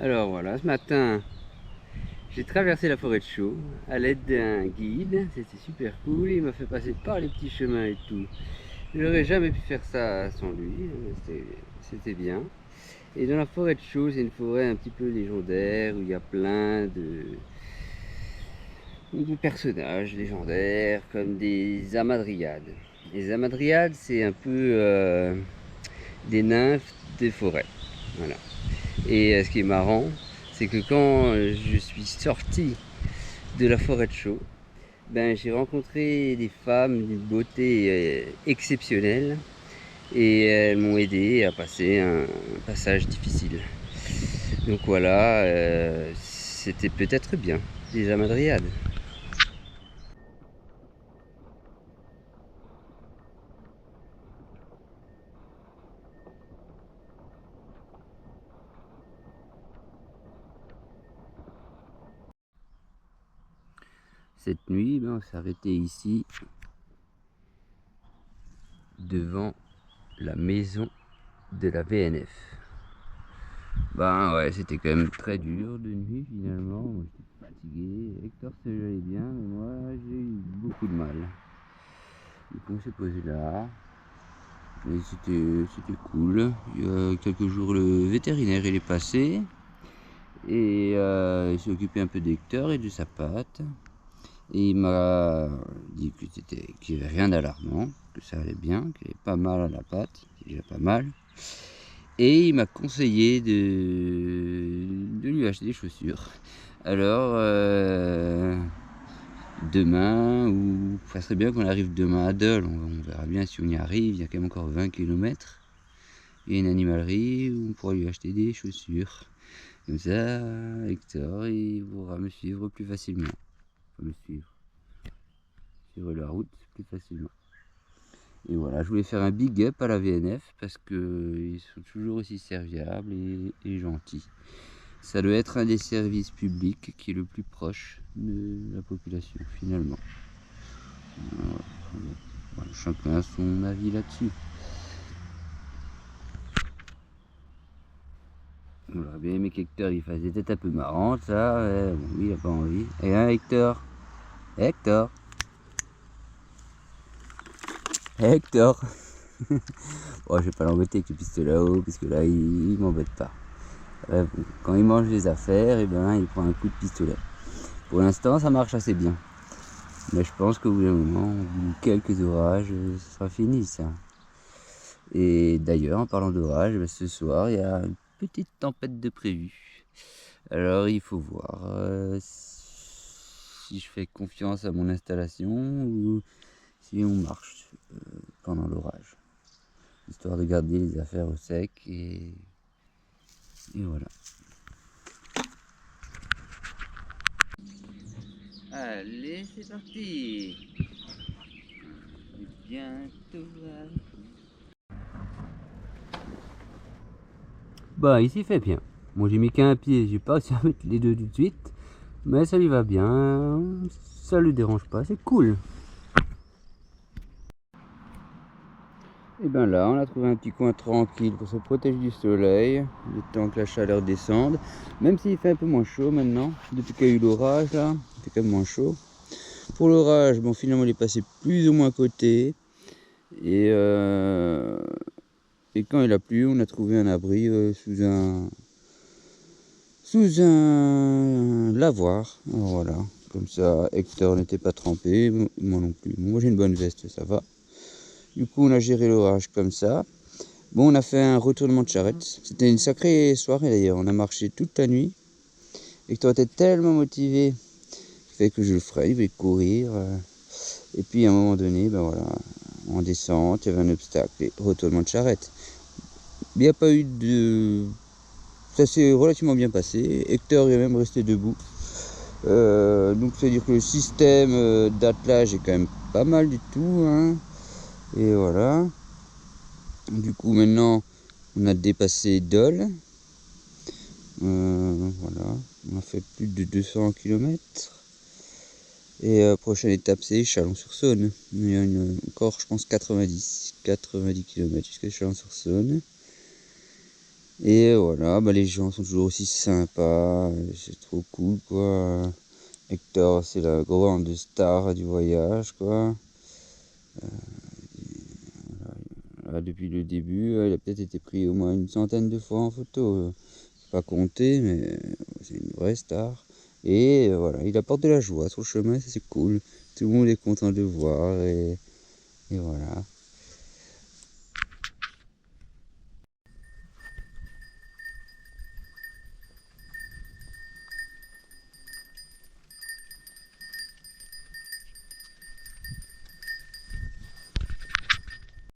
Alors voilà, ce matin, j'ai traversé la forêt de Chaux à l'aide d'un guide. C'était super cool, il m'a fait passer par les petits chemins et tout. J'aurais jamais pu faire ça sans lui, c'était bien. Et dans la forêt de Chaux, c'est une forêt un petit peu légendaire où il y a plein de personnages légendaires comme des hamadryades. Les hamadryades, c'est un peu des nymphes des forêts. Voilà. Et ce qui est marrant, c'est que quand je suis sorti de la forêt de Chaux, ben, j'ai rencontré des femmes d'une beauté exceptionnelle et elles m'ont aidé à passer un passage difficile. Donc voilà, c'était peut-être bien, des hamadryades. Cette nuit, ben, on s'est arrêté ici devant la maison de la VNF. Ben ouais, c'était quand même très dur de nuit finalement. Moi j'étais fatigué. Hector se allait bien, mais moi j'ai eu beaucoup de mal. Du coup on s'est posé là. Et c'était cool. Il y a quelques jours le vétérinaire il est passé. Et il s'est occupé un peu d'Hector et de sa patte. Et il m'a dit qu'il n'y avait rien d'alarmant, que ça allait bien, qu'il avait pas mal à la patte, qu'il avait pas mal. Et il m'a conseillé de lui acheter des chaussures. Alors, demain, ou ça serait bien qu'on arrive demain à Dole, on verra bien si on y arrive, il y a quand même encore 20 km. Il y a une animalerie où on pourra lui acheter des chaussures. Comme ça, Hector, il pourra me suivre plus facilement. Enfin, me suivre sur la route plus facilement. Et voilà, je voulais faire un big up à la VNF parce qu'ils sont toujours aussi serviables et gentils. Ça doit être un des services publics qui est le plus proche de la population finalement. Voilà, chacun a son avis là-dessus. J'aurais bien aimé qu'Hector il fasse des têtes un peu marrantes, ça, bon, lui il a pas envie. Et hein, Hector, Hector, Hector. Bon, je vais pas l'embêter avec le pistolet là-haut, parce que là il m'embête pas. Quand il mange les affaires, et ben, il prend un coup de pistolet. Pour l'instant, ça marche assez bien. Mais je pense qu'au bout d'un moment, au bout de quelques orages, ce sera fini ça. Et d'ailleurs, en parlant d'orage, ben, ce soir, il y a une petite tempête de prévue. Alors, il faut voir si je fais confiance à mon installation ou si on marche pendant l'orage. Histoire de garder les affaires au sec et voilà. Allez, c'est parti. Bientôt arrivé. Bah, ici il fait bien. Moi j'ai mis qu'un pied, j'ai pas réussi à mettre les deux tout de suite. Mais ça lui va bien, ça lui dérange pas, c'est cool. Et ben là, on a trouvé un petit coin tranquille pour se protéger du soleil, le temps que la chaleur descende. Même s'il fait un peu moins chaud maintenant, depuis qu'il y a eu l'orage là, il fait quand même moins chaud. Pour l'orage, bon finalement il est passé plus ou moins à côté. Et quand il a plu, on a trouvé un abri sous un lavoir. Alors voilà, comme ça Hector n'était pas trempé, moi non plus. Moi j'ai une bonne veste, ça va. Du coup on a géré l'orage comme ça. Bon, on a fait un retournement de charrette. C'était une sacrée soirée d'ailleurs, on a marché toute la nuit. Hector était tellement motivé, fait que je le ferai, il va courir. Et puis à un moment donné, ben voilà, en descente, il y avait un obstacle, et retournement de charrette. Il n'y a pas eu de... Ça s'est relativement bien passé. Hector est même resté debout. Donc c'est-à-dire que le système d'attelage est quand même pas mal du tout. Hein. Et voilà. Du coup maintenant on a dépassé Dole. Voilà. On a fait plus de 200 km. Et prochaine étape, c'est Chalon-sur-Saône. Il y a encore, je pense, 90 km jusqu'à Chalon-sur-Saône. Et voilà, bah, les gens sont toujours aussi sympas, c'est trop cool, quoi. Hector, c'est la grande star du voyage, quoi. Voilà, depuis le début, il a peut-être été pris au moins une centaine de fois en photo. Pas compté, mais c'est une vraie star. Et voilà, il apporte de la joie sur le chemin, ça c'est cool. Tout le monde est content de le voir et voilà.